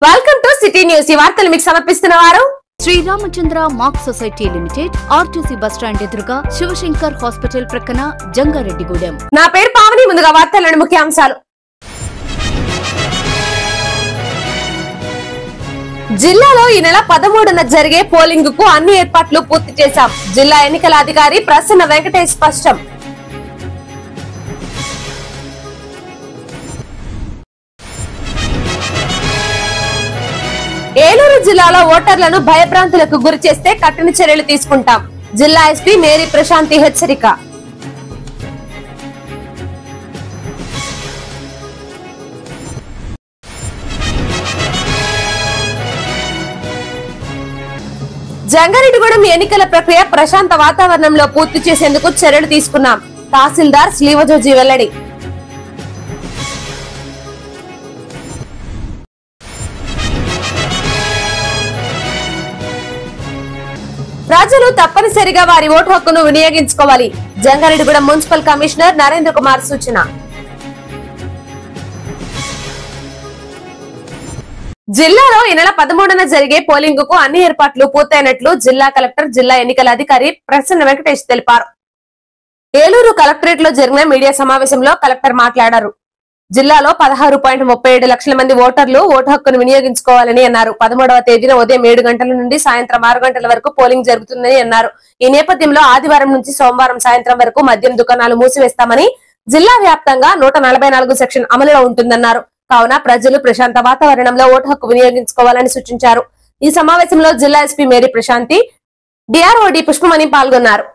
Welcome to city news. ఈ వార్తలు మీకు సమర్పిస్తున్నవారు Shri Ramachandra mark society limited, RTC bus stand ఎదురుగా, శివశంకర్ హాస్పిటల్ ప్రక్కన, జంగారెడ్డిగూడెం. నా పేరు పావని. ముందుగా వార్తల్లోని ముఖ్యాంశాలు. జిల్లాలో ఈ నెల 13న జరిగే పోలింగ్ కు అన్ని ఏర్పాట్లు పూర్తి చేశాం. జిల్లా ఎన్నికల అధికారి ప్రసన్న వెంకటేష్ స్పష్టం. ఏలూరు జిల్లాలో ఓటర్లను భయభ్రాంతులకు గురి చేస్తే కఠిన చర్యలు తీసుకుంటాం. జిల్లా ఎస్పీ మేరీ ప్రశాంతి హెచ్చరిక. జంగారెడ్డిగూడెం ఎన్నికల ప్రక్రియ ప్రశాంత వాతావరణంలో పూర్తి చేసేందుకు చర్యలు తీసుకున్నాం. తహసీల్దార్ శ్రీవజోజీ వెల్లడి. ప్రజలు తప్పనిసరిగా వారి ఓటు హక్కును వినియోగించుకోవాలి. జంగారెడ్డిగూడెం మున్సిపల్ కమిషనర్ నరేంద్ర కుమార్ సూచన. జిల్లాలో ఈ నెల 13న జరిగే పోలింగ్ కు అన్ని ఏర్పాట్లు పూర్తయినట్లు జిల్లా కలెక్టర్, జిల్లా ఎన్నికల అధికారి ప్రసన్న వెంకటేష్ తెలిపారు. ఏలూరు కలెక్టరేట్ లో జరిగిన మీడియా సమావేశంలో కలెక్టర్ మాట్లాడారు. జిల్లాలో 16.37 లక్షల మంది ఓటర్లు ఓటు హక్కును వినియోగించుకోవాలని అన్నారు. 13వ తేదీన ఉదయం 7 గంటల నుండి సాయంత్రం 6 గంటల వరకు పోలింగ్ జరుగుతుందని అన్నారు. ఈ నేపథ్యంలో ఆదివారం నుంచి సోమవారం సాయంత్రం వరకు మద్యం దుకాణాలు మూసివేస్తామని, జిల్లా వ్యాప్తంగా 144 సెక్షన్ అమలులో ఉంటుందన్నారు. కావున ప్రజలు ప్రశాంత వాతావరణంలో ఓటు హక్కు వినియోగించుకోవాలని సూచించారు. ఈ సమావేశంలో జిల్లా ఎస్పీ మేరీ ప్రశాంతి, డిఆర్ఓడి పుష్పమణి పాల్గొన్నారు.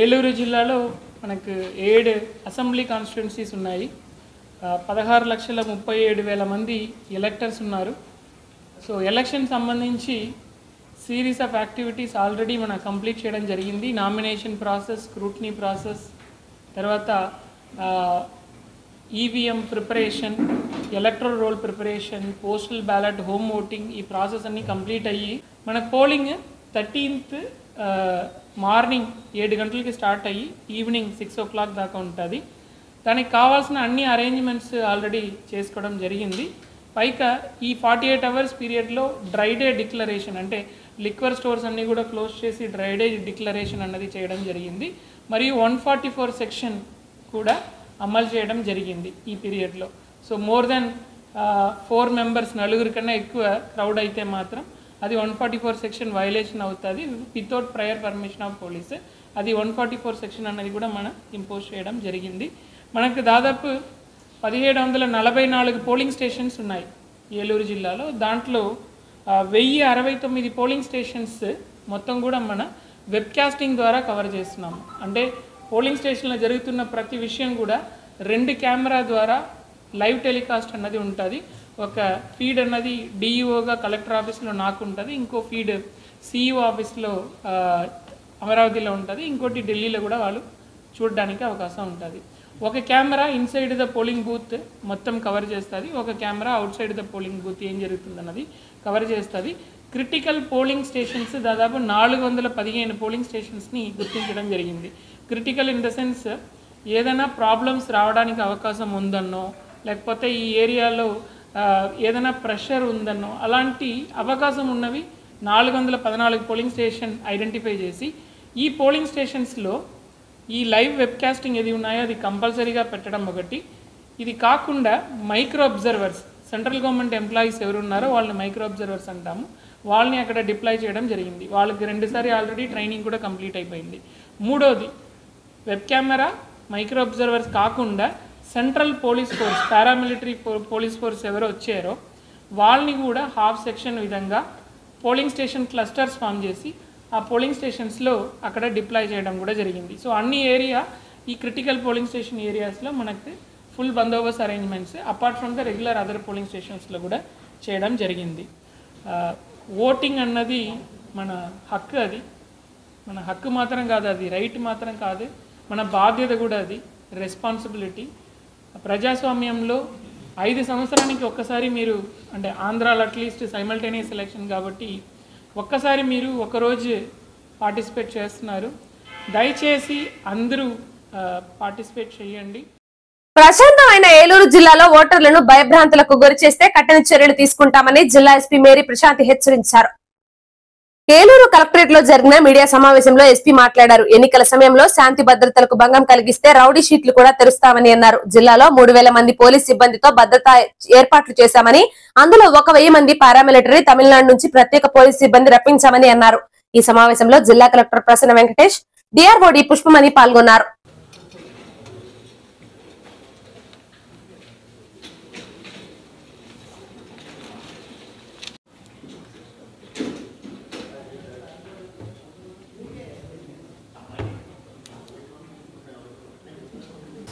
ఏలూరు జిల్లాలో మనకు 7 అసెంబ్లీ కాన్స్టిట్యున్సీస్ ఉన్నాయి. 16,37,000 మంది ఎలక్టర్స్ ఉన్నారు. సో ఎలక్షన్ సంబంధించి సిరీస్ ఆఫ్ యాక్టివిటీస్ ఆల్రెడీ మనం కంప్లీట్ చేయడం జరిగింది. నామినేషన్ ప్రాసెస్, స్క్రూటినీ ప్రాసెస్, తర్వాత EVM preparation, electoral role preparation, postal ballot, home voting, ఈ ప్రాసెస్ అన్నీ కంప్లీట్ అయ్యి మనకు పోలింగ్ 13th మార్నింగ్ 7 గంటలకి స్టార్ట్ అయ్యి ఈవినింగ్ 6 o'clock దాకా ఉంటుంది. దానికి కావాల్సిన అన్ని అరేంజ్మెంట్స్ ఆల్రెడీ చేసుకోవడం జరిగింది. పైగా ఈ 48 hours పీరియడ్లో డ్రై డే డిక్లరేషన్, అంటే లిక్వర్ స్టోర్స్ అన్నీ కూడా క్లోజ్ చేసి డ్రై డే డిక్లరేషన్ అన్నది చేయడం జరిగింది. మరియు 144 సెక్షన్ కూడా అమలు చేయడం జరిగింది ఈ పీరియడ్లో. సో మోర్ దెన్ 4 members, 4 కన్నా ఎక్కువ క్రౌడ్ అయితే మాత్రం అది 144 సెక్షన్ వైలేషన్ అవుతుంది without prior permission of police. అది 144 సెక్షన్ అన్నది కూడా మనం ఇంపోజ్ చేయడం జరిగింది. మనకు దాదాపు 1744 పోలింగ్ స్టేషన్స్ ఉన్నాయి ఏలూరు జిల్లాలో. దాంట్లో 1069 పోలింగ్ స్టేషన్స్ మొత్తం కూడా మన వెబ్కాస్టింగ్ ద్వారా కవర్ చేస్తున్నాము. అంటే పోలింగ్ స్టేషన్లో జరుగుతున్న ప్రతి విషయం కూడా 2 కెమెరా ద్వారా లైవ్ టెలికాస్ట్ అన్నది ఉంటుంది. ఒక ఫీడ్ అన్నది డిఈఓగా కలెక్టర్ ఆఫీస్లో నాకు ఉంటుంది, ఇంకో ఫీడ్ సిఇఓ ఆఫీస్లో అమరావతిలో ఉంటుంది, ఇంకోటి ఢిల్లీలో కూడా వాళ్ళు చూడడానికి అవకాశం ఉంటుంది. ఒక camera inside the polling booth మొత్తం కవర్ చేస్తుంది, ఒక camera out side the polling booth ఏం జరుగుతుందన్నది కవర్ చేస్తుంది. క్రిటికల్ పోలింగ్ స్టేషన్స్ దాదాపు 415 పోలింగ్ స్టేషన్స్ని గుర్తించడం జరిగింది. క్రిటికల్ ఇన్ ద సెన్స్ ఏదైనా ప్రాబ్లమ్స్ రావడానికి అవకాశం ఉందన్నో, లేకపోతే ఈ ఏరియాలో ఏదైనా ప్రెషర్ ఉందన్నో, అలాంటి అవకాశం ఉన్నవి 414 పోలింగ్ స్టేషన్ ఐడెంటిఫై చేసి ఈ పోలింగ్ స్టేషన్స్లో ఈ లైవ్ వెబ్కాస్టింగ్ ఏది ఉన్నాయో అది కంపల్సరీగా పెట్టడం ఒకటి. ఇది కాకుండా micro observers, central government employees ఎవరున్నారో వాళ్ళని మైక్రో అబ్జర్వర్స్ అంటాము, వాళ్ళని అక్కడ డిప్లాయ్ చేయడం జరిగింది. వాళ్ళకి 2 సారి ఆల్రెడీ ట్రైనింగ్ కూడా కంప్లీట్ అయిపోయింది. మూడోది, వెబ్ కెమెరా, మైక్రో అబ్జర్వర్స్ కాకుండా central police force, paramilitary police force ఎవరో వచ్చారో వాళ్ళని కూడా హాఫ్ సెక్షన్ విధంగా పోలింగ్ స్టేషన్ క్లస్టర్స్ ఫామ్ చేసి ఆ పోలింగ్ స్టేషన్స్లో అక్కడ డిప్లాయ్ చేయడం కూడా జరిగింది. సో అన్ని ఏరియా, ఈ క్రిటికల్ పోలింగ్ స్టేషన్ ఏరియాస్లో మనకు ఫుల్ బందోబస్తు arrangements apart from the regular other polling స్టేషన్స్లో కూడా చేయడం జరిగింది. ఓటింగ్ అన్నది మన హక్కు, అది మన హక్కు మాత్రం కాదు, అది రైట్ మాత్రం కాదు, మన బాధ్యత కూడా, అది రెస్పాన్సిబిలిటీ. ప్రజాస్వామ్యంలో 5 సంవత్సరానికి ఒక్కసారి మీరు, అంటే ఆంధ్రాలో అట్లీస్ట్ సైమల్టేనియస్ ఎలక్షన్ కాబట్టి ఒక్కసారి మీరు ఒకరోజు పార్టిసిపేట్ చేస్తున్నారు. దయచేసి అందరూ పార్టిసిపేట్ చేయండి. ప్రశాంతమైన ఏలూరు జిల్లాలో ఓటర్లను భయభ్రాంతులకు గురి చేస్తే కఠిన చర్యలు తీసుకుంటామని జిల్లా ఎస్పీ మేరీ ప్రశాంతి హెచ్చరించారు. ఏలూరు కలెక్టరేట్ లో జరిగిన మీడియా సమావేశంలో ఎస్పీ మాట్లాడారు. ఎన్నికల సమయంలో శాంతి భద్రతలకు భంగం కలిగిస్తే రౌడీ షీట్లు కూడా తెరుస్తామని అన్నారు. జిల్లాలో 3000 మంది పోలీస్ సిబ్బందితో భద్రతా ఏర్పాట్లు చేశామని, అందులో 1000 మంది పారామిలిటరీ, తమిళనాడు నుంచి ప్రత్యేక పోలీస్ సిబ్బంది రప్పించామని అన్నారు. ఈ సమావేశంలో జిల్లా కలెక్టర్ ప్రసన్న వెంకటేష్, డిఆర్ఓడి పుష్పమణి పాల్గొన్నారు.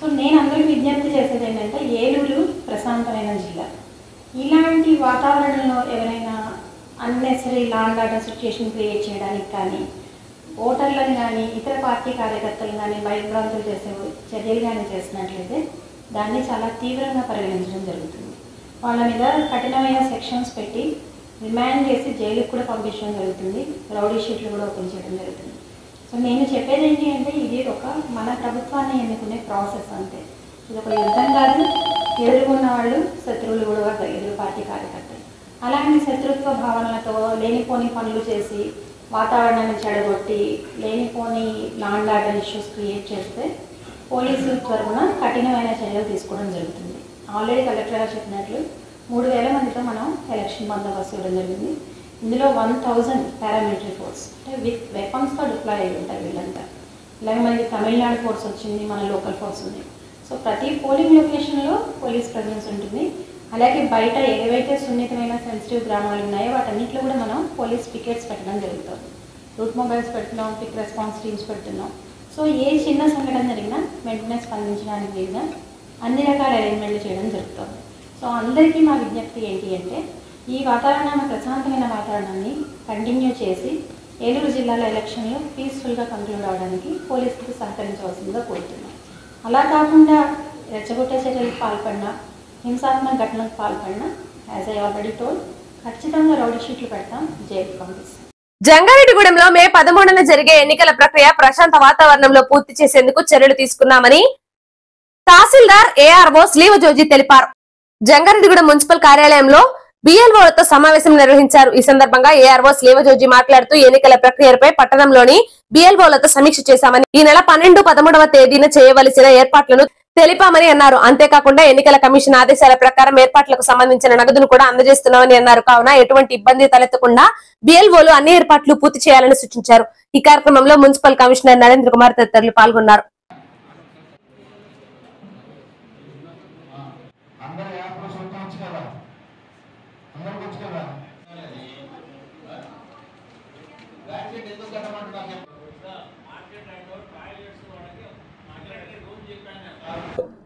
సో నేను అందరికీ విజ్ఞప్తి చేసేది ఏంటంటే, ఏలూరు ప్రశాంతమైన జిల్లా. ఇలాంటి వాతావరణంలో ఎవరైనా unnecessary law and order situation create చేయడానికి కానీ, ఓటర్లను కానీ ఇతర పార్టీ కార్యకర్తలు కానీ భయభ్రాంతులు చేసే చర్యలు కానీ చేసినట్లయితే దాన్ని చాలా తీవ్రంగా పరిగణించడం జరుగుతుంది. వాళ్ళ మీద కఠినమైన సెక్షన్స్ పెట్టి రిమాండ్ చేసి జైలుకు కూడా పంపించడం జరుగుతుంది. రౌడీ షీట్లు కూడా ఓపెన్ చేయడం జరుగుతుంది. సో నేను చెప్పేది ఏంటి అంటే, ఇది ఒక మన ప్రభుత్వాన్ని ఎన్నుకునే ప్రాసెస్ అంతే. ఇది ఒక యుద్ధం కాదు. ఎదుర్కొన్న వాళ్ళు శత్రువులు కూడా ఎదురు పార్టీ కార్యకర్తలు. అలాంటి శత్రుత్వ భావనలతో లేనిపోని పనులు చేసి వాతావరణాన్ని చెడగొట్టి లేనిపోని law and order issues create చేస్తే పోలీసుల తరఫున కఠినమైన చర్యలు తీసుకోవడం జరుగుతుంది. ఆల్రెడీ కలెక్టర్ గారు చెప్పినట్లు 3000 మందితో మనం ఎలక్షన్ బందోబస్తు ఇవ్వడం జరిగింది. ఇందులో 1000 పారామిలిటరీ ఫోర్స్, అంటే విత్ వెపన్స్తో డిప్లాయ్ అయ్యి ఉంటారు వీళ్ళంతా. 11 మంది తమిళనాడు ఫోర్స్ వచ్చింది, మన లోకల్ ఫోర్స్ ఉంది. సో ప్రతి పోలింగ్ లొకేషన్లో పోలీస్ ప్రజెన్స్ ఉంటుంది. అలాగే బయట ఏవైతే సున్నితమైన సెన్సిటివ్ గ్రామాలు ఉన్నాయో వాటన్నింటిలో కూడా మనం పోలీస్ పికెట్స్ పెట్టడం జరుగుతుంది. రూట్ మొబైల్స్ పెడుతున్నాం, క్విక్ రెస్పాన్స్ టీమ్స్ పెడుతున్నాం. సో ఏ చిన్న సంఘటన జరిగినా వెంటనే స్పందించడానికి వీలుగా అన్ని రకాల అరేంజ్మెంట్లు చేయడం జరుగుతుంది. సో అందరికీ మా విజ్ఞప్తి ఏంటి అంటే, ఈ వాతావరణాన్ని, ప్రశాంతమైన వాతావరణాన్ని కంటిన్యూ చేసి ఏలూరు జిల్లాలో ఎలక్షన్లు పీస్ఫుల్గా కంక్లూడ్ అవడానికి పోలీసులకు సహకరించవలసిందిగా కోరుతున్నాం. అలా కాకుండా రెచ్చగొట్టే చర్యలకు పాల్పడినా, హింసాత్మక ఘటనలకు పాల్పడినా, యాజ్ ఐ ఆల్రెడీ టోల్డ్, ఖచ్చితంగా రౌడీ షీట్లు పెడతాం, జైలుకు పంపిస్తాం. జంగారెడ్డిగూడెంలో మే 13న జరిగే ఎన్నికల ప్రక్రియ ప్రశాంత వాతావరణంలో పూర్తి చేసేందుకు చర్యలు తీసుకున్నామని తహసీల్దార్ ఏఆర్ఓ శ్రీవజోజి తెలిపారు. జంగారెడ్డిగూడెం మున్సిపల్ కార్యాలయంలో బిఎల్ఓలతో సమావేశం నిర్వహించారు. ఈ సందర్భంగా ఏఆర్ఓ శ్రీవజోజి మాట్లాడుతూ ఎన్నికల ప్రక్రియపై పట్టణంలోని బిఎల్ఓలతో సమీక్ష చేశామని, ఈ నెల 12, 13వ తేదీన చేయవలసిన ఏర్పాట్లను తెలిపామని అన్నారు. అంతేకాకుండా ఎన్నికల కమిషన్ ఆదేశాల ప్రకారం ఏర్పాట్లకు సంబంధించిన నగదును కూడా అందజేస్తున్నామని అన్నారు. కావున ఎటువంటి ఇబ్బంది తలెత్తకుండా బిఎల్ఓలు అన్ని ఏర్పాట్లు పూర్తి చేయాలని సూచించారు. ఈ కార్యక్రమంలో మున్సిపల్ కమిషనర్ నరేంద్ర కుమార్ తదితరులు పాల్గొన్నారు.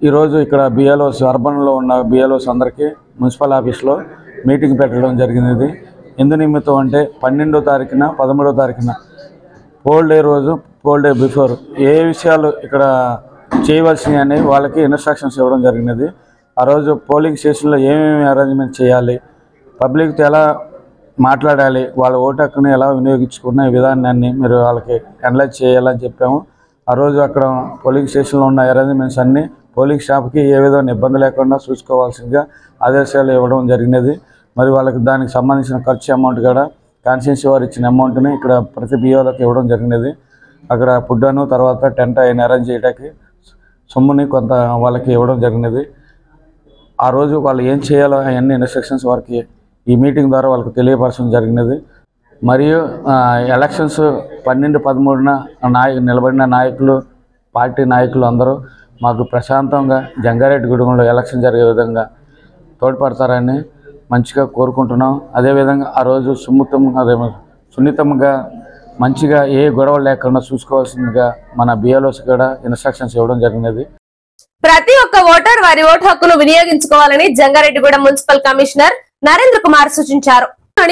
ఈరోజు ఇక్కడ బిఎల్ఓస్, అర్బన్లో ఉన్న బిఎల్ఓస్ అందరికీ మున్సిపల్ ఆఫీస్లో మీటింగ్ పెట్టడం జరిగింది. ఎందు నిమిత్తం అంటే 12వ తారీఖున, 13వ తారీఖున పోల్ డే రోజు, పోల్ డే బిఫోర్ ఏ విషయాలు ఇక్కడ చేయవలసినవి అని వాళ్ళకి ఇన్స్ట్రక్షన్స్ ఇవ్వడం జరిగినది. ఆ రోజు పోలింగ్ స్టేషన్లో ఏమేమి అరేంజ్మెంట్ చేయాలి, పబ్లిక్తో ఎలా మాట్లాడాలి, వాళ్ళ ఓటు హక్కుని ఎలా వినియోగించుకునే విధానాన్ని మీరు వాళ్ళకి అనలైజ్ చేయాలని చెప్పాము. ఆ రోజు అక్కడ పోలింగ్ స్టేషన్లో ఉన్న అరేంజ్మెంట్స్ అన్నీ పోలింగ్ స్టాఫ్కి ఏ విధమైన ఇబ్బంది లేకుండా చూసుకోవాల్సిందిగా ఆదేశాలు ఇవ్వడం జరిగినది. మరి వాళ్ళకి దానికి సంబంధించిన ఖర్చు అమౌంట్ కూడా కాన్స్టిట్యున్సీ వారు ఇచ్చిన అమౌంట్ని ఇక్కడ ప్రతి బిఓలకు ఇవ్వడం జరిగినది. అక్కడ ఫుడ్ను, తర్వాత టెంట్ అయిన అరేంజ్ చేయడానికి సొమ్ముని కొంత వాళ్ళకి ఇవ్వడం జరిగినది. ఆ రోజు వాళ్ళు ఏం చేయాలో అవన్నీ ఇన్స్ట్రక్షన్స్ వారికి ఈ మీటింగ్ ద్వారా వాళ్ళకి తెలియపరచడం జరిగినది. మరియు ఎలక్షన్స్ 12, 13న నిలబడిన నాయకులు, పార్టీ నాయకులు అందరూ మాకు ప్రశాంతంగా జంగారెడ్డిగూడెంలో ఎలక్షన్ జరిగే విధంగా తోడ్పడతారని మంచిగా కోరుకుంటున్నాం. అదేవిధంగా ఆ రోజు సున్నితంగా మంచిగా ఏ గొడవ లేకుండా చూసుకోవాల్సిందిగా మన బిఎల్ఓస్ కూడా ఇన్స్ట్రక్షన్స్ ఇవ్వడం జరిగినది. ప్రతి ఒక్క ఓటర్ వారి ఓటు హక్కును వినియోగించుకోవాలని జంగారెడ్డిగూడెం మున్సిపల్ కమిషనర్ నరేంద్ర కుమార్ సూచించారు.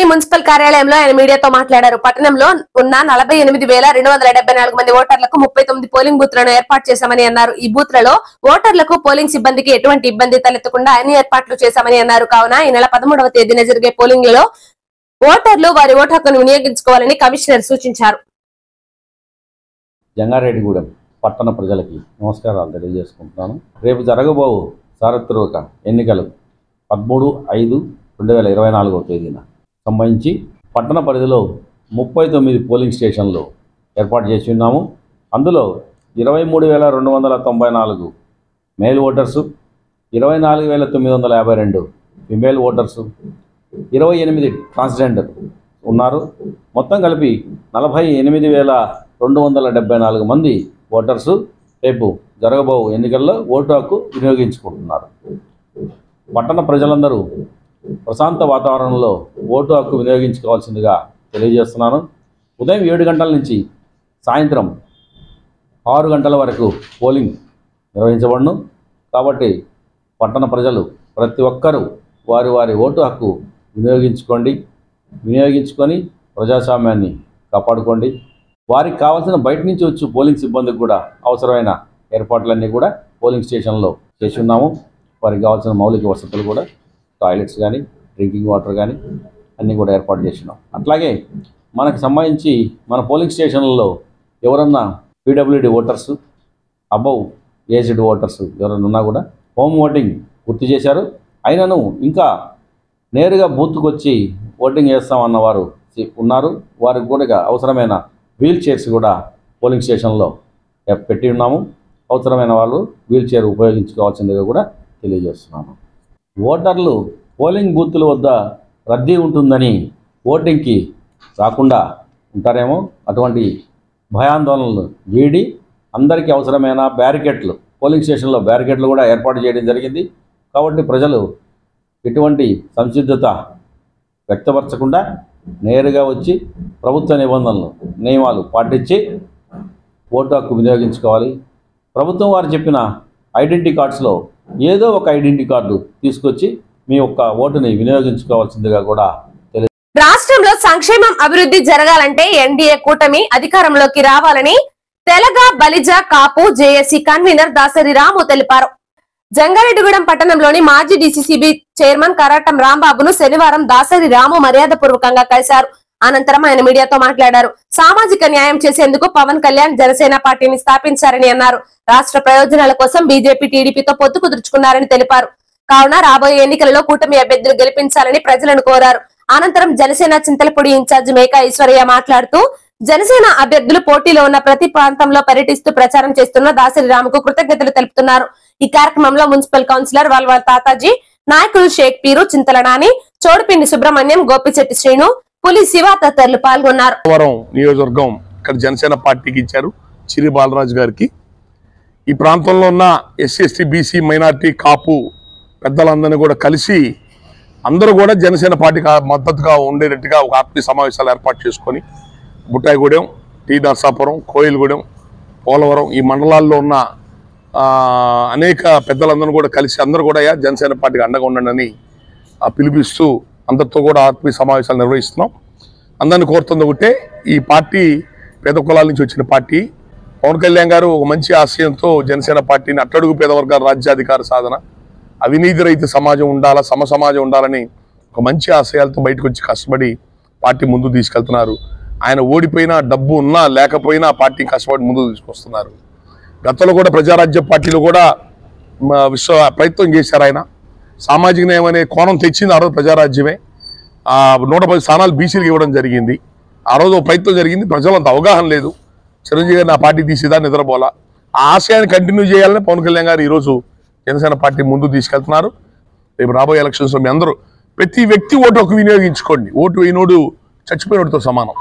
మున్సిపల్ కార్యాలయంలో ఆయన మీడియాతో మాట్లాడారు. పట్టణంలో ఉన్న 48,274 మంది ఓటర్లకు 39 పోలింగ్ బూత్లను ఏర్పాటు చేశామని అన్నారు. ఈ బూత్లలో ఓటర్లకు, పోలింగ్ సిబ్బందికి ఎటువంటి ఇబ్బంది తలెత్తకుండా అన్ని ఏర్పాట్లు చేశామని అన్నారు. కావున ఈ నెల 13వ తేదీన జరిగే పోలింగ్ లో ఓటర్లు వారి ఓటు హక్కును వినియోగించుకోవాలని కమిషనర్ సూచించారు. జంగారెడ్డిగూడెం పట్టణ ప్రజలకి నమస్కారాలు తెలియజేసుకుంటున్నాను. రేపు జరగబోవు సార్వత్రిక ఎన్నికలు 13/5/2024 తేదీన సంబంధించి పట్టణ పరిధిలో 39 పోలింగ్ స్టేషన్లు ఏర్పాటు చేసి ఉన్నాము. అందులో 23,294 male voters, 24,952 female voters, 28 transgender ఉన్నారు. మొత్తం కలిపి 48,274 మంది ఓటర్సు రేపు జరగబో ఎన్నికల్లో ఓటు హక్కు వినియోగించుకుంటున్నారు. పట్టణ ప్రజలందరూ ప్రశాంత వాతావరణంలో ఓటు హక్కు వినియోగించుకోవాల్సిందిగా తెలియజేస్తున్నాను. ఉదయం 7 గంటల నుంచి సాయంత్రం 6 గంటల వరకు పోలింగ్ నిర్వహించబడును. కాబట్టి పట్టణ ప్రజలు ప్రతి ఒక్కరూ వారి వారి ఓటు హక్కు వినియోగించుకొని ప్రజాస్వామ్యాన్ని కాపాడుకోండి. వారికి కావాల్సిన బయట నుంచి వచ్చి పోలింగ్ సిబ్బందికి కూడా అవసరమైన ఏర్పాట్లన్నీ కూడా పోలింగ్ స్టేషన్లో చేసి ఉన్నాము. వారికి కావాల్సిన మౌలిక వసతులు కూడా టాయిలెట్స్ కానీ డ్రింకింగ్ వాటర్ కానీ అన్నీ కూడా ఏర్పాటు చేసినాం. అట్లాగే మనకు సంబంధించి మన పోలింగ్ స్టేషన్లలో ఎవరన్నా PWD voters, above aged voters ఎవరైనా ఉన్నా కూడా హోమ్ ఓటింగ్ పూర్తి చేశారు. అయినను ఇంకా నేరుగా బూత్కు వచ్చి ఓటింగ్ వేస్తామన్న వారు ఉన్నారు. వారికి కూడా అవసరమైన వీల్ చైర్స్ కూడా పోలింగ్ స్టేషన్లో పెట్టి ఉన్నాము. అవసరమైన వాళ్ళు వీల్ చైర్ ఉపయోగించుకోవాల్సిందిగా కూడా తెలియజేస్తున్నాము. ఓటర్లు పోలింగ్ బూత్ల వద్ద రద్దీ ఉంటుందని ఓటింగ్కి రాకుండా ఉంటారేమో, అటువంటి భయాందోళనలు వీడి అందరికీ అవసరమైన బ్యారికేడ్లు పోలింగ్ స్టేషన్లో బ్యారికేడ్లు కూడా ఏర్పాటు చేయడం జరిగింది. కాబట్టి ప్రజలు ఎటువంటి సంసిద్ధత వ్యక్తపరచకుండా నేరుగా వచ్చి ప్రభుత్వ నియమాలు పాటించి ఓటు హక్కు వినియోగించుకోవాలి. ప్రభుత్వం వారు చెప్పిన ఐడెంటిటీ కార్డ్స్లో ఏదో ఒక ఐడెంటిటీ కార్డు తీసుకొచ్చి మీ యొక్క ఓటుని వినియోగించుకోవాల్సిందిగా కూడా రాష్ట్రంలో సంక్షేమం అభివృద్ధి జరగాలంటే ఎన్డీఏ కూటమి అధికారంలోకి రావాలని తెలగ బలిజ కాపు జేఏసీ కన్వీనర్ దాసరి రాము తెలిపారు. జంగారెడ్డిగూడెం పట్టణంలోని మాజీ డీసీసీబీ చైర్మన్ కరాటం రాంబాబును శనివారం దాసరి రాము మర్యాదపూర్వకంగా కలిశారు. అనంతరం ఆయన మీడియాతో మాట్లాడారు. సామాజిక న్యాయం చేసేందుకు పవన్ కళ్యాణ్ జనసేన పార్టీని స్థాపించారని అన్నారు. రాష్ట్ర ప్రయోజనాల కోసం బీజేపీ టీడీపీతో పొత్తు కుదుర్చుకున్నారని తెలిపారు. కావున రాబోయే ఎన్నికలలో కూటమి అభ్యర్థులు గెలిపించాలని ప్రజలను కోరారు. అనంతరం జనసేన చింతలపూడి ఇన్ఛార్జి మేకా ఈశ్వరయ్య మాట్లాడుతూ జనసేన అభ్యర్థులు పోటీలో ఉన్న ప్రతి ప్రాంతంలో పర్యటిస్తూ ప్రచారం చేస్తున్న దాసరి రాముకు కృతజ్ఞతలు తెలుపుతున్నారు. ఈ కార్యక్రమంలో మున్సిపల్ కౌన్సిలర్ వల్వల్ తాతాజీ, నాయకులు షేక్ పీరు, చింతల నాని, చోడుపిండి సుబ్రహ్మణ్యం, గోపిశెట్టి శ్రీను, పులి శివ తదితరులు పాల్గొన్నారు. నియోజకవర్గం ఇక్కడ జనసేన పార్టీకి ఇచ్చారు చిరి బాలరాజు గారికి. ఈ ప్రాంతంలో ఉన్న ఎస్సీ ఎస్టీ బీసీ మైనార్టీ కాపు పెద్దలందరినీ కూడా కలిసి అందరూ కూడా జనసేన పార్టీకి మద్దతుగా ఉండేటట్టుగా ఒక ఆత్మీయ సమావేశాలు ఏర్పాటు చేసుకొని బుట్టాయిగూడెం, టీ నర్సాపురం, కోయిలగూడెం, పోలవరం ఈ మండలాల్లో ఉన్న అనేక పెద్దలందరూ కూడా కలిసి అందరూ కూడా జనసేన పార్టీకి అండగా ఉండండి పిలిపిస్తూ అందరితో కూడా ఆత్మీయ సమావేశాలు నిర్వహిస్తున్నాం. అందరిని కోరుతుంది ఒకటే, ఈ పార్టీ పేద కులాల నుంచి వచ్చిన పార్టీ. పవన్ కళ్యాణ్ గారు ఒక మంచి ఆశయంతో జనసేన పార్టీని అట్టడుగు పేద వర్గాల రాజ్యాధికార సాధన, అవినీతి రహిత సమాజం ఉండాలా, సమ సమాజం ఉండాలని ఒక మంచి ఆశయాలతో బయటకు వచ్చి కష్టపడి పార్టీ ముందు తీసుకెళ్తున్నారు. ఆయన ఓడిపోయినా, డబ్బు ఉన్నా లేకపోయినా పార్టీ కష్టపడి ముందుకు తీసుకొస్తున్నారు. గతంలో కూడా ప్రజారాజ్య పార్టీలో కూడా ప్రయత్నం చేశారు. ఆయన సామాజిక న్యాయం అనే కోణం తెచ్చింది. ఆ రోజు ప్రజారాజ్యమే 110 స్థానాలు బీసీలకు ఇవ్వడం జరిగింది. ఆ రోజు ప్రయత్నం జరిగింది. ప్రజలంత అవగాహన లేదు. చిరంజీవి గారిని ఆ పార్టీ తీసేదా నిద్రపోలా. ఆ ఆశయాన్ని కంటిన్యూ చేయాలని పవన్ కళ్యాణ్ గారు ఈరోజు జనసేన పార్టీ ముందు తీసుకెళ్తున్నారు. రేపు రాబోయే ఎలక్షన్స్లో మీ అందరూ ప్రతి వ్యక్తి ఓటు హక్కు వినియోగించుకోండి. ఓటు వేయనోడు చచ్చిపోయినోడితో సమానం.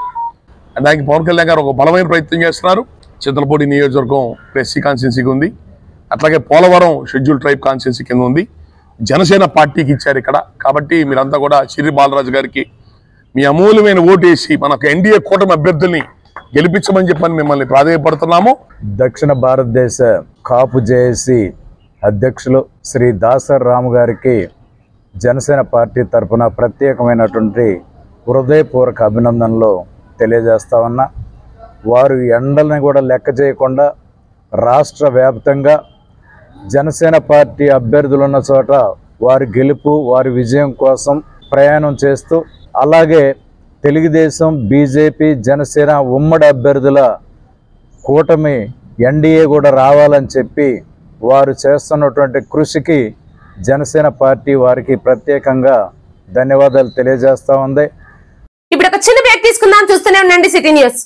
దానికి పవన్ కళ్యాణ్ గారు ఒక బలమైన ప్రయత్నం చేస్తున్నారు. చింతలపూడి నియోజకవర్గం ఎస్సీ కాన్స్టిట్యున్సీకి ఉంది. అట్లాగే పోలవరం షెడ్యూల్ ట్రైబ్ కాన్స్టిట్యున్సీ కింద ఉంది. జనసేన పార్టీకి ఇచ్చారు ఇక్కడ. కాబట్టి మీరంతా కూడా చిరి బాలరాజు గారికి మీ అమూల్యమైన ఓటు వేసి మనకు ఎన్డీఏ కూటమి అభ్యర్థుల్ని గెలిపించమని చెప్పని మిమ్మల్ని ప్రాధాన్యపడుతున్నాము. దక్షిణ భారతదేశ కాపు జేఏసీ అధ్యక్షులు శ్రీ దాసరి రాము గారికి జనసేన పార్టీ తరఫున ప్రత్యేకమైనటువంటి హృదయపూర్వక అభినందనలు తెలియజేస్తా ఉన్నా. వారు ఎండల్ని కూడా లెక్క చేయకుండా రాష్ట్ర వ్యాప్తంగా జనసేన పార్టీ అభ్యర్థులు ఉన్న చోట వారి గెలుపు, వారి విజయం కోసం ప్రయాణం చేస్తూ, అలాగే తెలుగుదేశం, బీజేపీ, జనసేన ఉమ్మడి అభ్యర్థుల కూటమి ఎన్డీఏ కూడా రావాలని చెప్పి వారు చేస్తున్నటువంటి కృషికి జనసేన పార్టీ వారికి ప్రత్యేకంగా ధన్యవాదాలు తెలియజేస్తా ఉంది. ఇప్పుడు ఒక చిన్న బ్రేక్ తీసుకుందాం, చూస్తూనే ఉండండి సిటీ న్యూస్.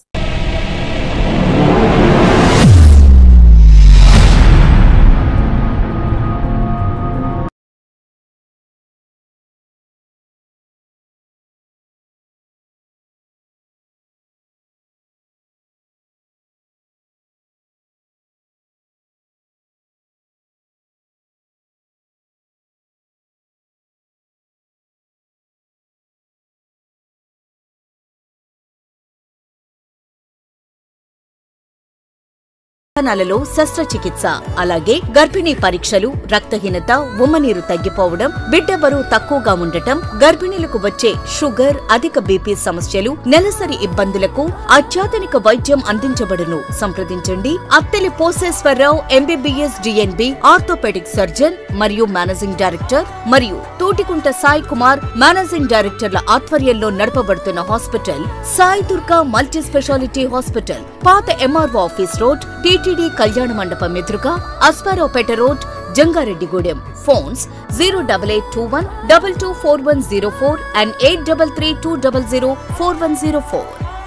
లలో శస్త్రచికిత్స, అలాగే గర్భిణీ పరీక్షలు, రక్తహీనత, ఉమ్మనీరు తగ్గిపోవడం, బిడ్డ బరువు తక్కువగా ఉండటం, గర్భిణీలకు వచ్చే షుగర్, అధిక బీపీ సమస్యలు, నెలసరి ఇబ్బందులకు అత్యాధునిక వైద్యం అందించబడును. సంప్రదించండి Atteli Poseswararao MBBS DNB, orthopaedic surgeon మరియు మేనేజింగ్ డైరెక్టర్, మరియు తూటికుంట సాయి కుమార్ మేనేజింగ్ డైరెక్టర్ల ఆధ్వర్యంలో నడపబడుతున్న hospital Sai Durga multi speciality hospital, పాత ఎంఆర్ఓ ఆఫీస్ రోడ్, టీటీడీ కళ్యాణ మండపం ఎదురుగా, Aswaraopeta road, Jangareddygudem. Phones 08821 224104 and 8332004104.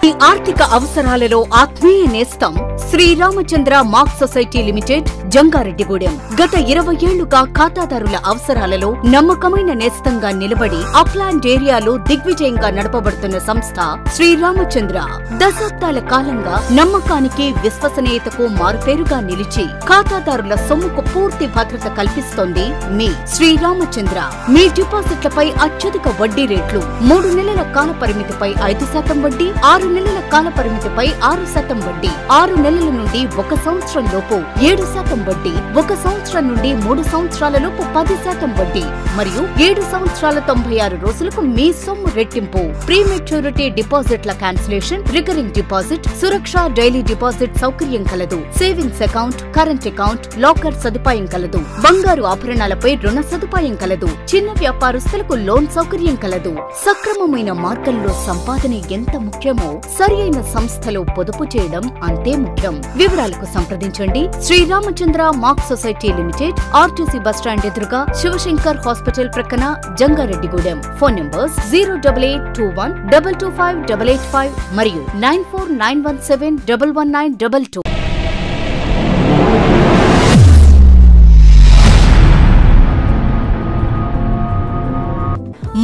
ఈ ఆర్థిక అవసరాలలో ఆత్మీయ నేస్తం Sriramachandra mark society limited, Jangareddygudem. గత 20 ఏళ్లుగా ఖాతాదారుల అవసరాలలో నమ్మకమైన నేస్తంగా నిలబడి అప్లాండ్ ఏరియాలో దిగ్విజయంగా నడపబడుతున్న సంస్థ శ్రీరామచంద్ర. దశాబ్దాల కాలంగా నమ్మకానికి, విశ్వసనీయతకు మారుపేరుగా నిలిచి ఖాతాదారుల సొమ్ముకు పూర్తి భద్రత కల్పిస్తోంది మీ శ్రీరామచంద్ర. మీ డిపాజిట్లపై అత్యధిక వడ్డీ రేట్లు, 3 నెలల కాల పరిమితిపై 5% వడ్డీ, 6 నెలల కాల పరిమితిపై 6% వడ్డీ, 6 నెలల నుండి 1 సంవత్సరం లోపు 7% వడ్డీ, 1 సంవత్సరం నుండి 3 సంవత్సరాల లోపు 10% వడ్డీ, మరియు 7 సంవత్సరాల 96 రోజులకు మీ సొమ్ము రెట్టింపు. ప్రీమెచ్యూరిటీ డిపాజిట్ల క్యాన్సిలేషన్, రికరింగ్ డిపాజిట్, సురక్ష డైలీ డిపాజిట్ సౌకర్యం కలదు. Savings account, current account, locker సదుపాయం కలదు. బంగారు ఆభరణాలపై రుణ సదుపాయం కలదు. చిన్న వ్యాపారస్తులకు లోన్ సౌకర్యం కలదు. సక్రమమైన మార్గంలో సంపాదన ఎంత ముఖ్యమో సరియైన సంస్థలో పొదుపు చేయడం అంతే ముఖ్యం. వివరాలకు సంప్రదించండి Sriramachandra mark society limited, RTC bus stand ఎదురుగా, శివశంకర్ హాస్పిటల్ ప్రక్కన, జంగారెడ్డిగూడెం. ఫోన్ నంబర్స్ 08821 225 885 మరియు 94917 11922.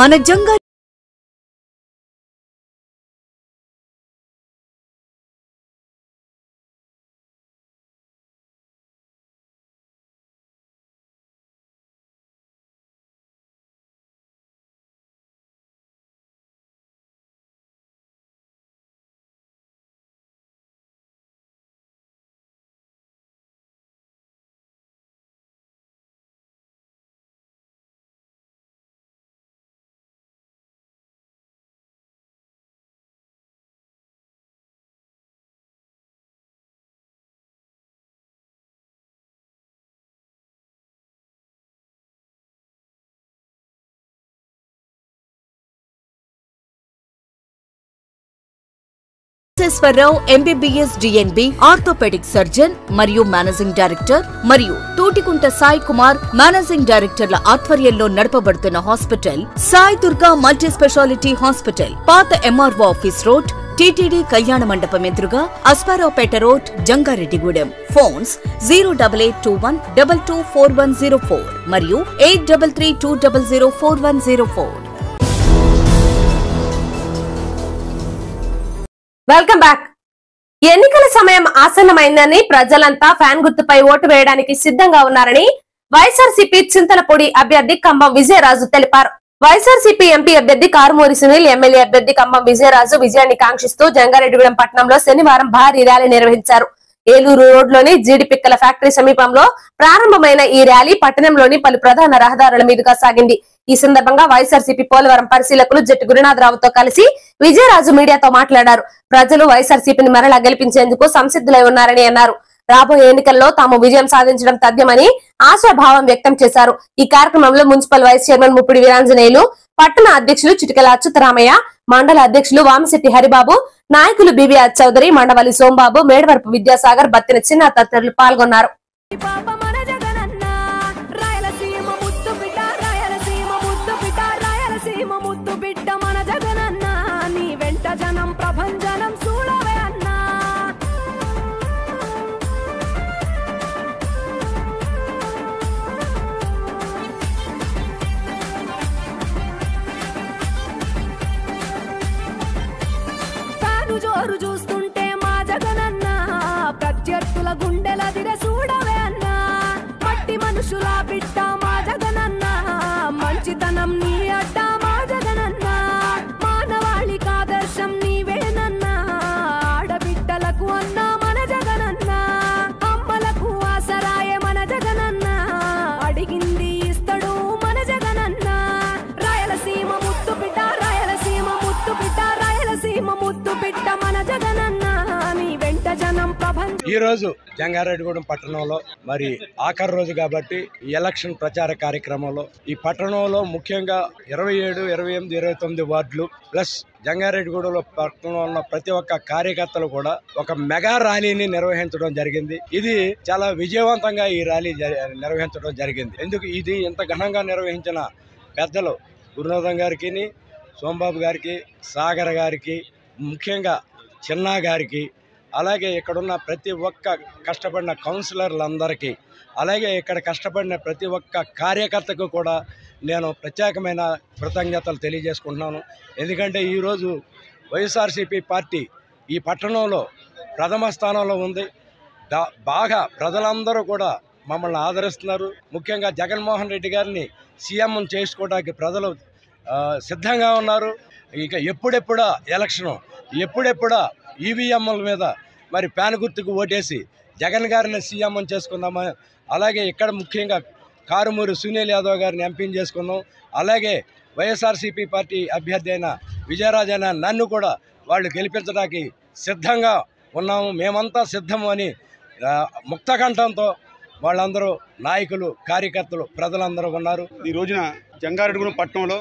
మన Janga Poseswararao MBBS DNB, orthopaedic surgeon మరియు మేనేజింగ్ డైరెక్టర్, మరియు తూటికుంట సాయి కుమార్ మేనేజింగ్ డైరెక్టర్ల ఆధ్వర్యంలో నడపబడుతున్న hospital Sai Durga multi speciality hospital, పాత ఎంఆర్ఓ ఆఫీస్ రోడ్, టీటీడీ కళ్యాణ మండపం ఎదురుగా, అస్పారావుపేట రోడ్, జంగారెడ్డిగూడెం. ఫోన్స్ 08821 224104 మరియు 8332004104. Welcome back. ఎన్నికల సమయం ఆసన్నమైందని ప్రజలంతా ఫ్యాన్ గుర్తుపై ఓటు వేయడానికి సిద్ధంగా ఉన్నారని వైఎస్ఆర్సీపీ చింతలపూడి అభ్యర్థి కంబం విజయరాజు తెలిపారు. వైఎస్ఆర్సీపీ ఎంపీ అభ్యర్థి కారుమూరి సునీల్, ఎమ్మెల్యే అభ్యర్థి కంబం విజయరాజు విజయాన్ని కాంక్షిస్తూ జంగారెడ్డిగూడెం పట్టణంలో శనివారం భారీ ర్యాలీ నిర్వహించారు. ఏలూరు రోడ్లోని జీడిపిక్కల ఫ్యాక్టరీ సమీపంలో ప్రారంభమైన ఈ ర్యాలీ పట్టణంలోని పలు ప్రధాన రహదారుల మీదుగా సాగింది. ఈ సందర్భంగా వైఎస్ఆర్సీపీ పోలవరం పరిశీలకులు జట్టు గురునాథరావుతో కలిసి విజయరాజు మీడియాతో మాట్లాడారు. ప్రజలు వైఎస్ఆర్సీపీని మరలా గెలిపించేందుకు సంసిద్ధులై ఉన్నారని అన్నారు. రాబోయే ఎన్నికల్లో తాము విజయం సాధించడం తథ్యమని ఆశాభావం వ్యక్తం చేశారు. ఈ కార్యక్రమంలో municipal vice chairman Muppidi Veeranjaneyulu, పట్టణ అధ్యక్షులు చిటికల అచ్యుతరామయ్య, మండల అధ్యక్షులు వామిశెట్టి హరిబాబు, నాయకులు బివిఆర్ చౌదరి, మండవల్లి సోంబాబు, మేడవరపు విద్యాసాగర్, బత్తిన చిన్న తదితరులు పాల్గొన్నారు. జోరు చూస్తుంటే మా జగనన్న ప్రత్యర్థుల గుండెల దిర చూడవే అన్న మట్టి మనుషుల బిడ్డ మా జగనన్న మంచితనం నీ అడ్డ మా జగనన్న మానవాళికి ఆదర్శం నీవేనన్న ఆడబిడ్డలకు అన్న మన జగనన్న అమ్మలకు ఆసరాయే మన జగనన్న అడిగింది ఇస్తడు మన జగనన్న రాయలసీమ ముత్తు బిడ్డ రాయలసీమ ముత్తు బిడ్డ రాయలసీమ ముత్తు బిడ్డ మన జగనన్న నీ వెంట జనం ప్రపంచం. ఈ రోజు జంగారెడ్డిగూడెం పట్టణంలో మరి ఆఖరి రోజు కాబట్టి ఎలక్షన్ ప్రచార కార్యక్రమంలో ఈ పట్టణంలో ముఖ్యంగా 27, 28, 29 వార్డులు ప్లస్ జంగారెడ్డిగూడెంలో పట్టణంలో ఉన్న ప్రతి ఒక్క కార్యకర్తలు కూడా ఒక మెగా ర్యాలీని నిర్వహించడం జరిగింది. ఇది చాలా విజయవంతంగా ఈ ర్యాలీ నిర్వహించడం జరిగింది. ఎందుకు ఇది ఇంత ఘనంగా నిర్వహించిన పెద్దలు గురునాథం గారికి, సోంబాబు గారికి, సాగర్ గారికి, ముఖ్యంగా చిన్నా గారికి, అలాగే ఇక్కడున్న ప్రతి ఒక్క కష్టపడిన కౌన్సిలర్లందరికీ, అలాగే ఇక్కడ కష్టపడిన ప్రతి ఒక్క కార్యకర్తకు కూడా నేను ప్రత్యేకమైన కృతజ్ఞతలు తెలియజేసుకుంటున్నాను. ఎందుకంటే ఈరోజు వైఎస్ఆర్సీపీ పార్టీ ఈ పట్టణంలో ప్రథమ స్థానంలో ఉంది. బాగా ప్రజలందరూ కూడా మమ్మల్ని ఆదరిస్తున్నారు. ముఖ్యంగా జగన్మోహన్ రెడ్డి గారిని సీఎం చేసుకోవడానికి ప్రజలు సిద్ధంగా ఉన్నారు. ఇక ఎప్పుడెప్పుడా ఎలక్షను, ఎప్పుడెప్పుడా ఈవీఎంల మీద మరి ప్యాన్ గుర్తుకు ఓటేసి జగన్ గారిని సీఎం చేసుకుందామా. అలాగే ఇక్కడ ముఖ్యంగా కారుమూరి సునీల్ యాదవ్ గారిని ఎంపీని చేసుకుందాం. అలాగే వైఎస్ఆర్సీపీ పార్టీ అభ్యర్థి అయిన విజయరాజు అయిన నన్ను కూడా వాళ్ళు గెలిపించడానికి సిద్ధంగా ఉన్నాము. మేమంతా సిద్ధము అని ముక్తకంఠంతో వాళ్ళందరూ నాయకులు, కార్యకర్తలు, ప్రజలందరూ ఉన్నారు. ఈ రోజున జంగారెడ్డిగూడెం పట్టణంలో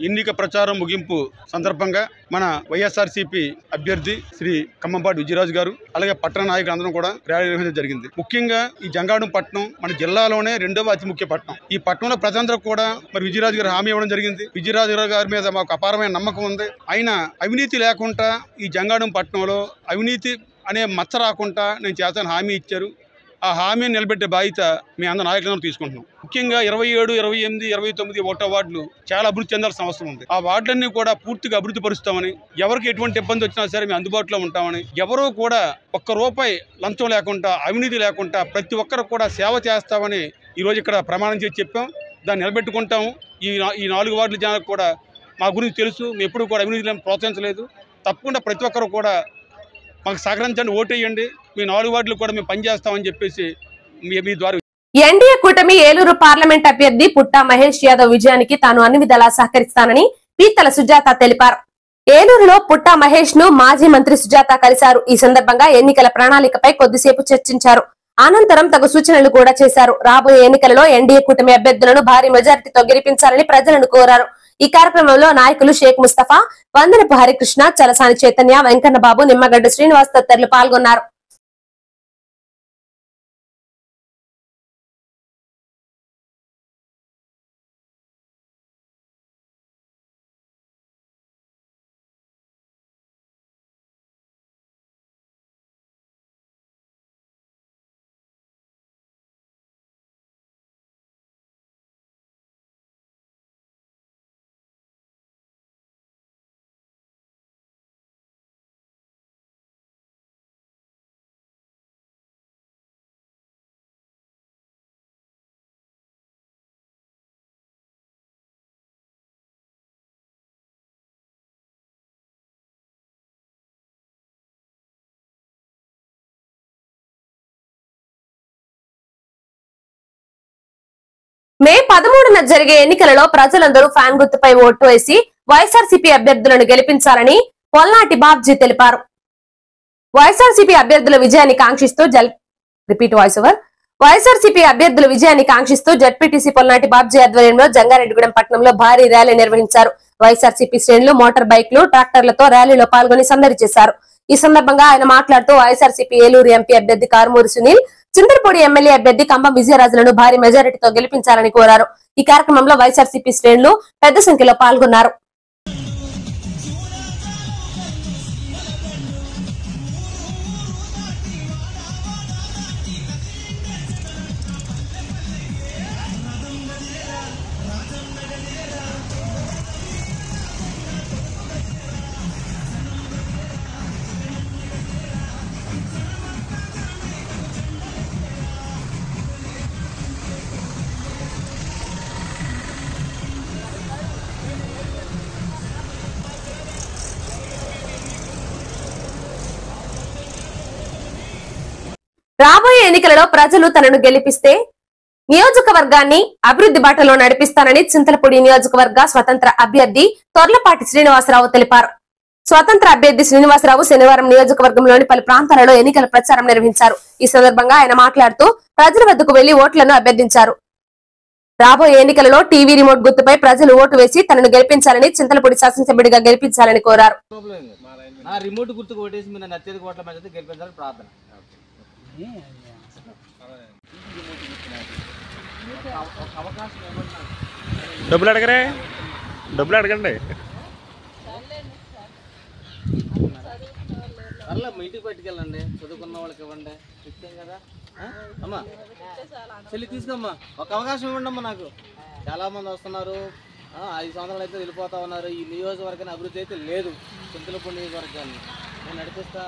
ఎన్నిక ప్రచారం ముగింపు సందర్భంగా మన వైఎస్ఆర్సీపీ అభ్యర్థి శ్రీ కమ్మంపాటి విజయరాజు గారు అలాగే పట్టణ నాయకులు అందరం కూడా ర్యాలీ నిర్వహించడం జరిగింది. ముఖ్యంగా ఈ జంగారెడ్డిగూడెం పట్టణం మన జిల్లాలోనే 2వ అతి ముఖ్య పట్టణం. ఈ పట్టణంలో ప్రజలందరూ కూడా మరి విజయరాజు గారు హామీ ఇవ్వడం జరిగింది. విజయరాజు గారి మీద మాకు అపారమైన నమ్మకం ఉంది. ఆయన అవినీతి లేకుండా ఈ జంగారెడ్డిగూడెం పట్టణంలో అవినీతి అనే మచ్చ రాకుండా నేను చేస్తాను హామీ ఇచ్చారు. ఆ హామీని నిలబెట్టే బాధ్యత మీ అందరూ నాయకులను తీసుకుంటున్నాం. ముఖ్యంగా 27, 28, 29 ఒకటో వార్డులు చాలా అభివృద్ధి చెందాల్సిన అవసరం ఉంది. ఆ వార్డులన్నీ కూడా పూర్తిగా అభివృద్ధి పరుస్తామని, ఎవరికి ఎటువంటి ఇబ్బంది వచ్చినా సరే మేము అందుబాటులో ఉంటామని, ఎవరూ కూడా ఒక్క రూపాయి లంచం లేకుండా, అవినీతి లేకుండా ప్రతి ఒక్కరు కూడా సేవ చేస్తామని ఈరోజు ఇక్కడ ప్రమాణం చేసి చెప్పాం. దాన్ని నిలబెట్టుకుంటాము. ఈ 4 వార్డుల జనాలకు కూడా మా గురించి తెలుసు. మేము ఎప్పుడు కూడా అవినీతిని ప్రోత్సహించలేదు. తప్పకుండా ప్రతి ఒక్కరు కూడా మాకు సహకరించండి, ఓటేయండి. మీ 4 వార్డులు కూడా మేము పనిచేస్తామని చెప్పేసి మీ ద్వారా. ఎన్డీఏ కూటమి ఏలూరు పార్లమెంట్ అభ్యర్థి పుట్టా మహేష్ యాదవ్ విజయానికి తాను అన్ని విధాలా సహకరిస్తానని పీతల సుజాత తెలిపారు. ఏలూరులో పుట్టా మహేష్ ను మాజీ మంత్రి సుజాత కలిశారు. ఈ సందర్భంగా ఎన్నికల ప్రణాళికపై కొద్దిసేపు చర్చించారు. అనంతరం తగు సూచనలు కూడా చేశారు. రాబోయే ఎన్నికలలో ఎన్డీఏ కూటమి అభ్యర్థులను భారీ మెజారిటీతో గెలిపించాలని ప్రజలను కోరారు. ఈ కార్యక్రమంలో నాయకులు షేక్ ముస్తఫా, వందనపు హరికృష్ణ, చలసాని చైతన్య, వెంకన్నబాబు, నిమ్మగడ్డ శ్రీనివాస్ తదితరులు పాల్గొన్నారు. మే 13న జరిగే ఎన్నికలలో ప్రజలందరూ ఫ్యాన్ గుర్తుపై ఓటు వేసి వైఎస్ఆర్సీపీ అభ్యర్థులను గెలిపించాలని పొల్నాటి బాబ్జీ తెలిపారు. వైఎస్ఆర్సీపీ అభ్యర్థుల విజయాన్ని కాంక్షిస్తూ వైఎస్ఆర్సీపీ అభ్యర్థుల విజయాన్ని కాంక్షిస్తూ జడ్పీటీసీ పొల్నాటి బాబ్జీ ఆధ్వర్యంలో జంగారెడ్డిగూడెం పట్టణంలో భారీ ర్యాలీ నిర్వహించారు. వైఎస్ఆర్సీపీ శ్రేణులు మోటార్ బైక్లు, ట్రాక్టర్లతో ర్యాలీలో పాల్గొని సందడి చేశారు. ఈ సందర్భంగా ఆయన మాట్లాడుతూ వైఎస్ఆర్సీపీ ఏలూరు ఎంపీ అభ్యర్థి కారుమూరి సునీల్, చింతలపూడి ఎమ్మెల్యే అభ్యర్థి కంబం విజయరాజులను భారీ మెజారిటీతో గెలిపించాలని కోరారు. ఈ కార్యక్రమంలో వైఎస్ఆర్సీపీ శ్రేణులు పెద్ద సంఖ్యలో పాల్గొన్నారు. రాబోయే ఎన్నికలలో ప్రజలు తనను గెలిపిస్తే నియోజకవర్గాన్ని అభివృద్ధి బాటలో నడిపిస్తానని చింతలపూడి నియోజకవర్గ స్వతంత్ర అభ్యర్థి తొర్లపాటి శ్రీనివాసరావు తెలిపారు. స్వతంత్ర అభ్యర్థి శ్రీనివాసరావు శనివారం నియోజకవర్గంలోని పలు ప్రాంతాలలో ఎన్నికల ప్రచారం నిర్వహించారు. ఈ సందర్భంగా ఆయన మాట్లాడుతూ ప్రజల వద్దకు వెళ్లి ఓట్లను అభ్యర్థించారు. రాబోయే ఎన్నికలలో టీవీ రిమోట్ గుర్తుపై ప్రజలు ఓటు వేసి తనను గెలిపించాలని, చింతలపూడి శాసనసభ్యుడిగా గెలిపించాలని కోరారు. రిమోట్ గుర్తుకు ఓటేసి మీరు అత్యధిక ఓట్ల మెజారిటీ గెలిపించాలని ప్రార్థన. డబ్బులు అడగరే, డబ్బులు అడగండి. అలా మీ ఇంటికి పట్టుకెళ్ళండి, చదువుకున్న వాళ్ళకి ఇవ్వండి. ఇచ్చాం కదా అమ్మా, చెల్లి తీసుకోమ్మా, ఒక అవకాశం ఇవ్వండి అమ్మా. నాకు చాలా మంది వస్తున్నారు, 5 సంవత్సరాలు అయితే వెళ్ళిపోతా ఉన్నారు. ఈ నియోజకవర్గాన్ని అభివృద్ధి అయితే లేదు. చింతలపూడి నియోజకవర్గాన్ని నేను నడిపిస్తా.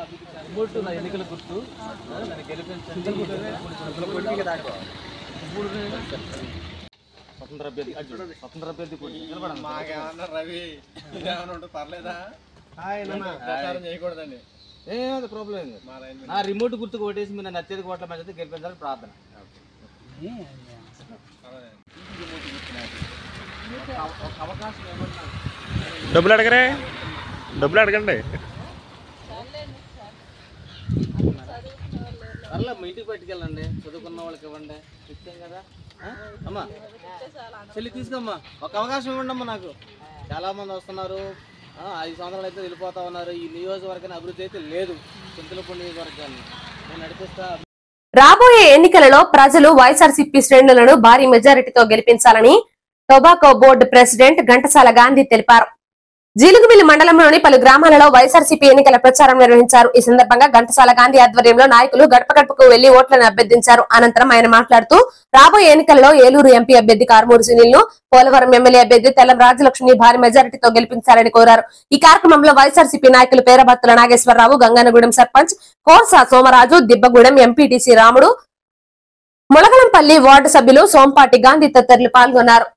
అభివృద్ధి నా ఎన్నికల గుర్తు నన్ను గెలిపించండి. స్వతంత్ర అభ్యర్థి, స్వతంత్ర అభ్యర్థి పర్లేదా? చేయకూడదండి, ఏమది ప్రాబ్లం ఏంది. నా రిమోట్ గుర్తుకు ఓటేసి మీరు నన్ను అత్యధిక ఓట్ల మెజారిటీ గెలిపించాలని ప్రార్థన. డబ్బులు అడగరే, డబ్బులు అడగండి. అలా మీ ఇంటికి పట్టుకెళ్ళండి, చదువుకున్న వాళ్ళకి ఇవ్వండి. ఇచ్చాం కదా అమ్మా, చెల్లి తీసుకోమ్మా, ఒక అవకాశం ఇవ్వండి అమ్మా. నాకు చాలా మంది వస్తున్నారు, 5 సంవత్సరాలు అయితే వెళ్ళిపోతా ఉన్నారు. ఈ నియోజకవర్గాన్ని అభివృద్ధి అయితే లేదు. చింతలపూడి నియోజకవర్గాన్ని నేను నడిపిస్తా. రాబోయే ఎన్నికలలో ప్రజలు వైఎస్ఆర్సీపీ శ్రేణులను భారీ మెజారిటీతో గెలిపించాలని tobacco board president Ghantasala Gandhi తెలిపారు. జీలుగుమిల్లి మండలంలోని పలు గ్రామాలలో వైఎస్ఆర్సీపీ ఎన్నికల ప్రచారం నిర్వహించారు. ఈ సందర్భంగా ఘంటసాల గాంధీ ఆధ్వర్యంలో నాయకులు గడప గడపకు వెళ్లి ఓట్లను అభ్యర్థించారు. అనంతరం ఆయన మాట్లాడుతూ రాబోయే ఎన్నికలలో ఏలూరు ఎంపీ అభ్యర్థి కారుమూరి సునీల్ ను, పోలవరం ఎమ్మెల్యే అభ్యర్థి తెల్లం రాజలక్ష్మిని భారీ మెజారిటీతో గెలిపించాలని కోరారు. ఈ కార్యక్రమంలో వైఎస్ఆర్సీపీ నాయకులు పేరబత్తుల నాగేశ్వరరావు, గంగానగూడెం సర్పంచ్ కోర్సా సోమరాజు, దిబ్బగూడెం ఎంపీటీసీ రాముడు, ములగలంపల్లి వార్డు సభ్యులు సోంపాటి గాంధీ తదితరులు పాల్గొన్నారు.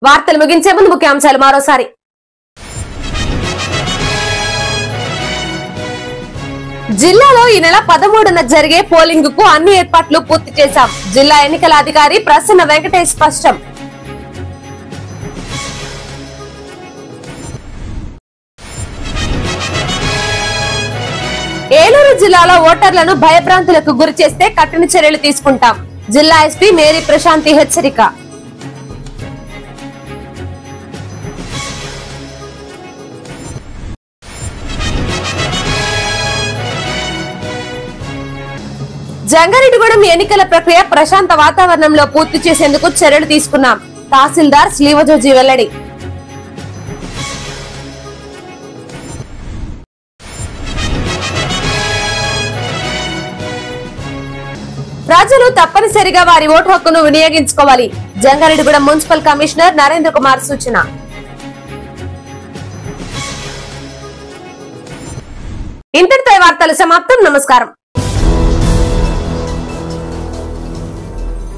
వార్తలు ముగించే ముందు ముఖ్యాంశాలు మరోసారి. జిల్లాలో ఈ నెల 13న జరిగే పోలింగ్ కు అన్ని ఏర్పాట్లు పూర్తి చేశాం. జిల్లా ఎన్నికల అధికారి ప్రసన్న వెంకటేష్ స్పష్టం. ఏలూరు జిల్లాలో ఓటర్లను భయభ్రాంతులకు గురి చేస్తే కఠిన చర్యలు తీసుకుంటాం. జిల్లా ఎస్పీ మేరీ ప్రశాంతి హెచ్చరిక. జంగారెడ్డిగూడెం ఎన్నికల ప్రక్రియ ప్రశాంత వాతావరణంలో పూర్తి చేసేందుకు చర్యలు తీసుకున్నాం. తహసీల్దార్ శ్రీవజోజీ వెల్లడి. ప్రజలు తప్పనిసరిగా వారి ఓటు హక్కును వినియోగించుకోవాలి. జంగారెడ్డిగూడెం మున్సిపల్ కమిషనర్ నరేంద్ర కుమార్ సూచన. ఇంతటితో వార్తలు సమాప్తం. నమస్కారం.